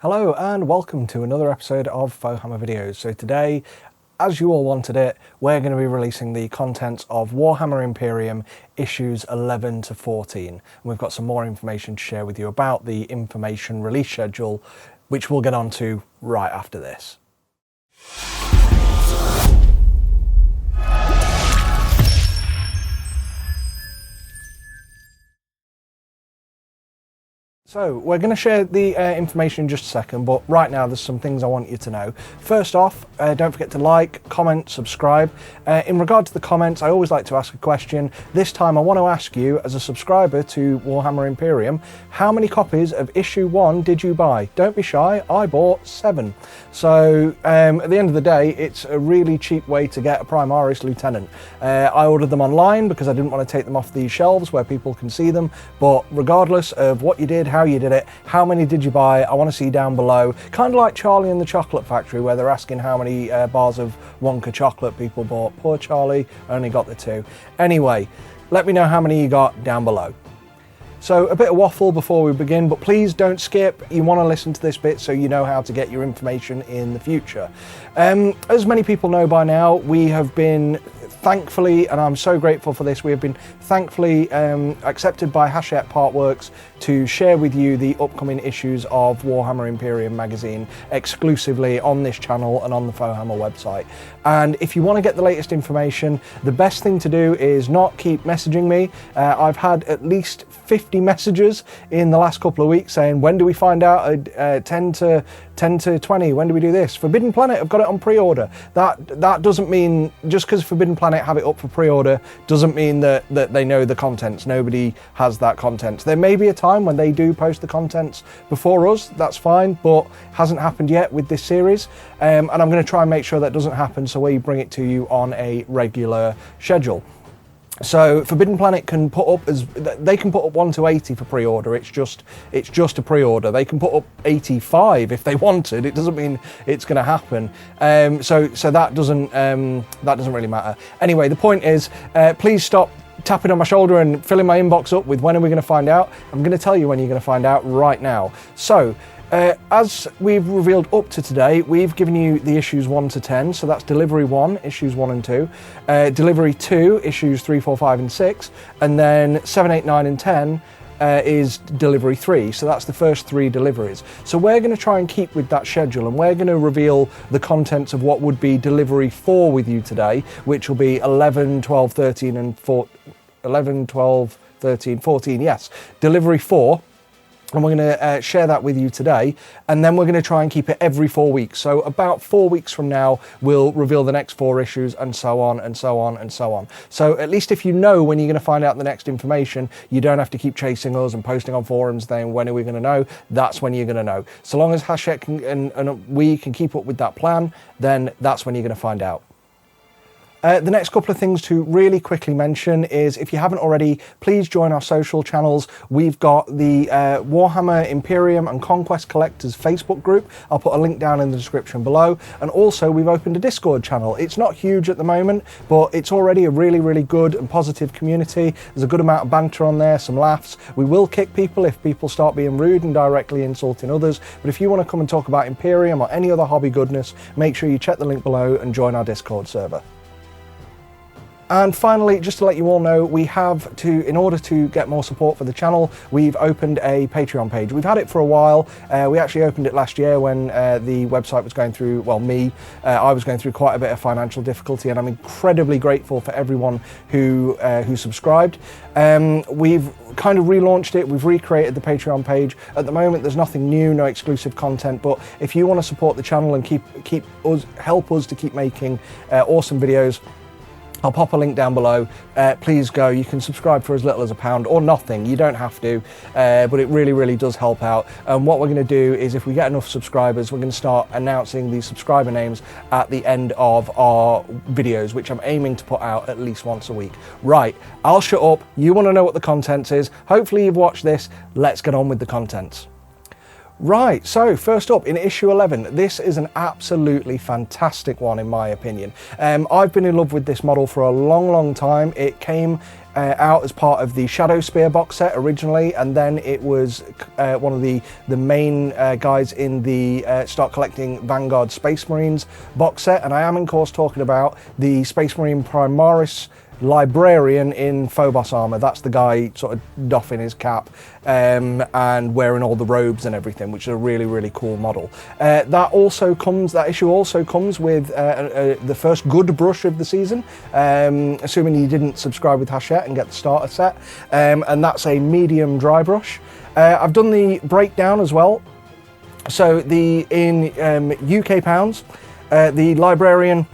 Hello and welcome to another episode of Warhammer videos. So today, as you all wanted it, we're going to be releasing the contents of Warhammer Imperium issues 11 to 14. And we've got some more information to share with you about the information release schedule, which we'll get onto right after this. So we're going to share the information in just a second, but right now there's some things I want you to know. First off, don't forget to like, comment, subscribe. In regard to the comments, I always like to ask a question. This time I want to ask you, as a subscriber to Warhammer Imperium, how many copies of issue 1 did you buy? Don't be shy, I bought 7. So at the end of the day, it's a really cheap way to get a Primaris Lieutenant. I ordered them online because I didn't want to take them off the shelves where people can see them, but regardless of what you did, how you did it, how many did you buy, I want to see down below. Kind of like Charlie and the Chocolate Factory, where they're asking how many bars of Wonka chocolate people bought. Poor Charlie only got the 2. Anyway, let me know how many you got down below. So a bit of waffle before we begin, but please don't skip. You want to listen to this bit so you know how to get your information in the future. As many people know by now, we have been thankfully, and I'm so grateful for this, we have been thankfully accepted by Hachette Partworks to share with you the upcoming issues of Warhammer Imperium magazine exclusively on this channel and on the Warhammer website. And if you want to get the latest information, the best thing to do is not keep messaging me. I've had at least 50 messages in the last couple of weeks saying, when do we find out 10 to 20, when do we do this? Forbidden Planet have got it on pre-order. That doesn't mean, just because Forbidden Planet have it up for pre-order, doesn't mean that they know the contents. Nobody has that content. There may be a time when they do post the contents before us, that's fine, but hasn't happened yet with this series. And I'm going to try and make sure that doesn't happen, so we bring it to you on a regular schedule. So Forbidden Planet can put up they can put up 1 to 80 for pre-order. It's just a pre-order. They can put up 85 if they wanted. It doesn't mean it's going to happen. So that doesn't really matter. Anyway, the point is, please stop tapping on my shoulder and filling my inbox up with when are we going to find out. I'm going to tell you when you're going to find out right now. So as we've revealed up to today, we've given you the issues 1 to 10, so that's delivery 1, issues 1 and 2, delivery 2, issues 3, 4, 5 and 6, and then 7, 8, 9 and 10 is delivery 3, so that's the first 3 deliveries. So we're going to try and keep with that schedule, and we're going to reveal the contents of what would be delivery 4 with you today, which will be 11, 12, 13 and 11, 12, 13, 14, yes, delivery 4. And we're going to share that with you today, and then we're going to try and keep it every 4 weeks. So about 4 weeks from now, we'll reveal the next 4 issues, and so on, and so on, and so on. So at least if you know when you're going to find out the next information, you don't have to keep chasing us and posting on forums saying, when are we going to know? That's when you're going to know. So long as Hachette and we can keep up with that plan, then that's when you're going to find out. The next couple of things to really quickly mention is, if you haven't already, please join our social channels. We've got the Warhammer Imperium and Conquest Collectors Facebook group. I'll put a link down in the description below. And also we've opened a Discord channel. It's not huge at the moment, but it's already a really, really good and positive community. There's a good amount of banter on there, some laughs. We will kick people if people start being rude and directly insulting others. But if you want to come and talk about Imperium or any other hobby goodness, make sure you check the link below and join our Discord server. And finally, just to let you all know, we have in order to get more support for the channel, we've opened a Patreon page. We've had it for a while. We actually opened it last year when the website was going through, well, I was going through quite a bit of financial difficulty, and I'm incredibly grateful for everyone who subscribed. We've kind of relaunched it. We've recreated the Patreon page. At the moment, there's nothing new, no exclusive content, but if you want to support the channel and help us to keep making awesome videos, I'll pop a link down below. Please go. You can subscribe for as little as £1 or nothing. You don't have to, but it really, really does help out. And what we're going to do is, if we get enough subscribers, we're going to start announcing the subscriber names at the end of our videos, which I'm aiming to put out at least once a week. Right, I'll shut up. You want to know what the contents is. Hopefully you've watched this. Let's get on with the contents. Right, so first up in issue 11, this is an absolutely fantastic one in my opinion. I've been in love with this model for a long time. It came out as part of the Shadow Spear box set originally, and then it was one of the main guys in the Start Collecting Vanguard Space Marines box set, and I am of course talking about the Space Marine Primaris Librarian in Phobos armor. That's the guy sort of doffing his cap and wearing all the robes and everything, which is a really cool model. That issue also comes with the first good brush of the season, assuming you didn't subscribe with Hachette and get the starter set, and that's a medium dry brush. I've done the breakdown as well. So in UK pounds, the Librarian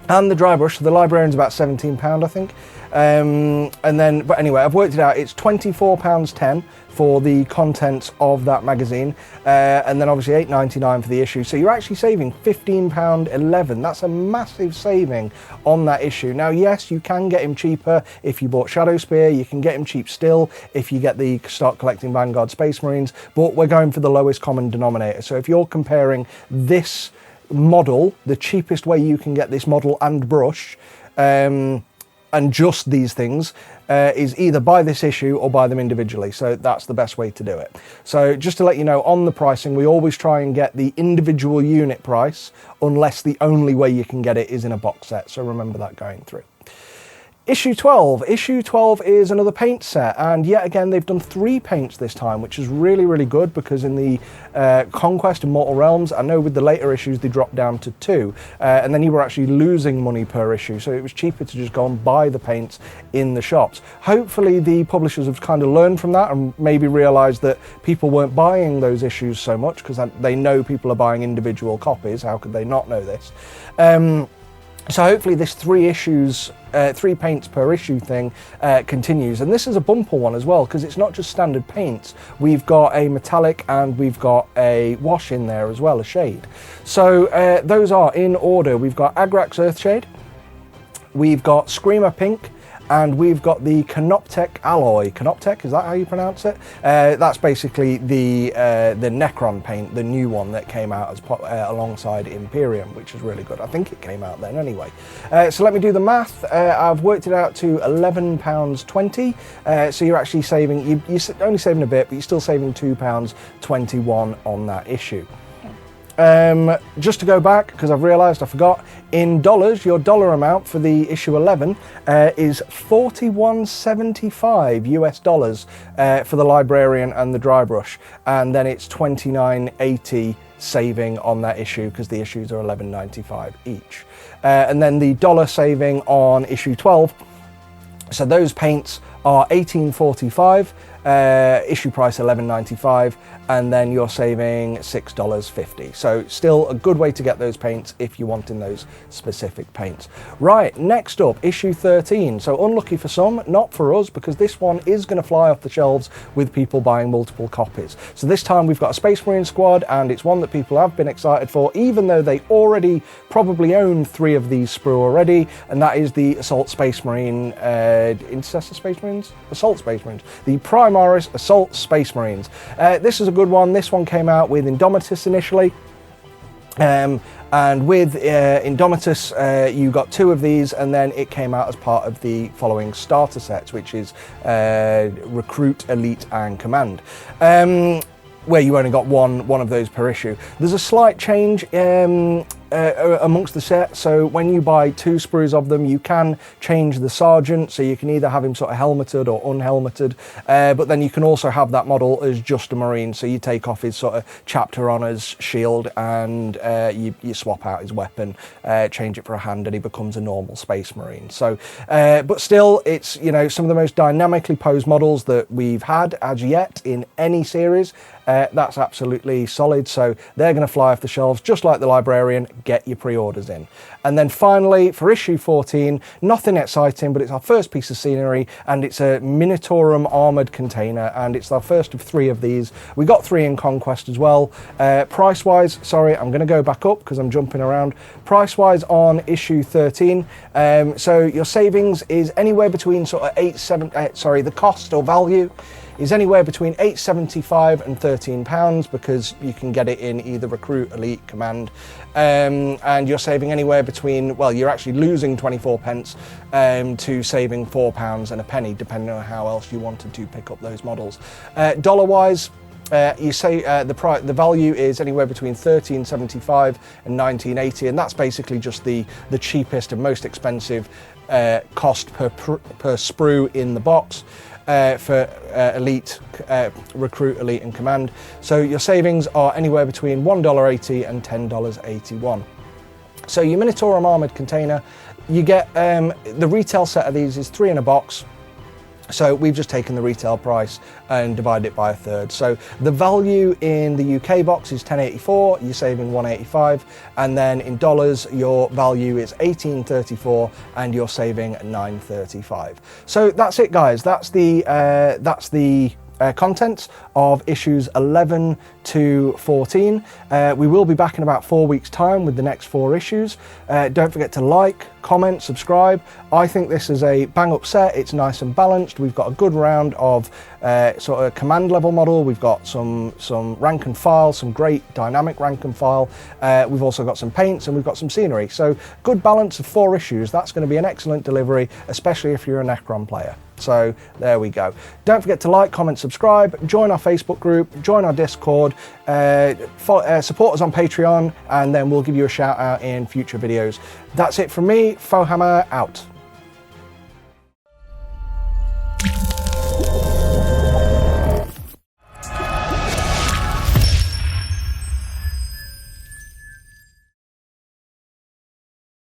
and the dry brush, the Librarian's about £17, I think. But anyway, I've worked it out. It's £24.10 for the contents of that magazine, and then obviously £8.99 for the issue. So you're actually saving £15.11. That's a massive saving on that issue. Now, yes, you can get him cheaper if you bought Shadow Spear. You can get him cheap still if you get the Start Collecting Vanguard Space Marines, but we're going for the lowest common denominator. So if you're comparing this model, the cheapest way you can get this model and brush, and just these things, is either buy this issue or buy them individually. So that's the best way to do it. So just to let you know, on the pricing, we always try and get the individual unit price, unless the only way you can get it is in a box set. So remember that going through. Issue 12. Issue 12 is another paint set, and yet again they've done 3 paints this time, which is really good, because in the Conquest and Mortal Realms, I know with the later issues they dropped down to 2, and then you were actually losing money per issue, so it was cheaper to just go and buy the paints in the shops. Hopefully the publishers have kind of learned from that and maybe realised that people weren't buying those issues so much, because they know people are buying individual copies. How could they not know this? So hopefully this 3 paints per issue thing continues, and this is a bumper one as well, because it's not just standard paints. We've got a metallic and we've got a wash in there as well, a shade. So those are in order. We've got Agrax Earthshade, we've got Screamer Pink, and we've got the Canoptek Alloy. Canoptek, is that how you pronounce it? That's basically the Necron paint, the new one that came out as alongside Imperium, which is really good. I think it came out then anyway. So let me do the math. I've worked it out to £11.20. So you're actually saving, you're only saving a bit, but you're still saving £2.21 on that issue. Just to go back, because I've realised I forgot, in dollars, your dollar amount for the issue 11 is $41.75 US dollars for the Librarian and the dry brush, and then it's $29.80 saving on that issue, because the issues are $11.95 each. And then the dollar saving on issue 12, so those paints are $18.45, issue price $11.95, and then you're saving $6.50. So still a good way to get those paints if you're wanting those specific paints. Right, next up, issue 13. So unlucky for some, not for us, because this one is going to fly off the shelves with people buying multiple copies. So this time we've got a Space Marine squad, and it's one that people have been excited for, even though they already probably own 3 of these sprue already, and that is the Assault Space Marine, Intercessor Space Marines? Assault Space Marines. The Primaris Assault Space Marines. This is a good one. This one came out with Indomitus initially. And with Indomitus, you got 2 of these, and then it came out as part of the following starter sets, which is Recruit, Elite, and Command, where you only got one of those per issue. There's a slight change amongst the set, so when you buy 2 sprues of them, you can change the sergeant, so you can either have him sort of helmeted or unhelmeted, but then you can also have that model as just a Marine, so you take off his sort of chapter honours shield, and you swap out his weapon, change it for a hand, and he becomes a normal Space Marine. So, but still, it's, you know, some of the most dynamically posed models that we've had as yet in any series. That's absolutely solid, so they're going to fly off the shelves just like the Librarian. Get your pre-orders in. And then finally, for issue 14, nothing exciting, but it's our first piece of scenery, and it's a Minotaurum armoured container, and it's our first of 3 of these. We got 3 in Conquest as well. Price-wise, sorry, I'm going to go back up because I'm jumping around. Price-wise on issue 13, so your savings is anywhere between sort of the cost or value is anywhere between £8.75 and £13 because you can get it in either Recruit, Elite, Command, and you're saving anywhere between, well, you're actually losing 24 pence to saving £4 and a penny, depending on how else you wanted to pick up those models. Dollar-wise, you say the value is anywhere between £13.75 and £19.80, and that's basically just the cheapest and most expensive cost per sprue in the box for Elite, Recruit, Elite and Command. So your savings are anywhere between $1.80 and $10.81. So your Minotaurum armoured container, you get the retail set of these is 3 in a box. So we've just taken the retail price and divided it by a third. So the value in the UK box is $10.84, you're saving $1.85, and then in dollars your value is $18.34 and you're saving $9.35. So that's it, guys. That's the contents of issues 11 to 14. We will be back in about 4 weeks' time with the next 4 issues. Don't forget to like, comment, subscribe. I think this is a bang-up set. It's nice and balanced. We've got a good round of sort of command level model. We've got some rank and file, some great dynamic rank and file. We've also got some paints and we've got some scenery. So good balance of 4 issues. That's going to be an excellent delivery, especially if you're a Necron player. So there we go. Don't forget to like, comment, subscribe, join our Facebook group, join our Discord, support us on Patreon, and then we'll give you a shout out in future videos. That's it from me. Fohammer out.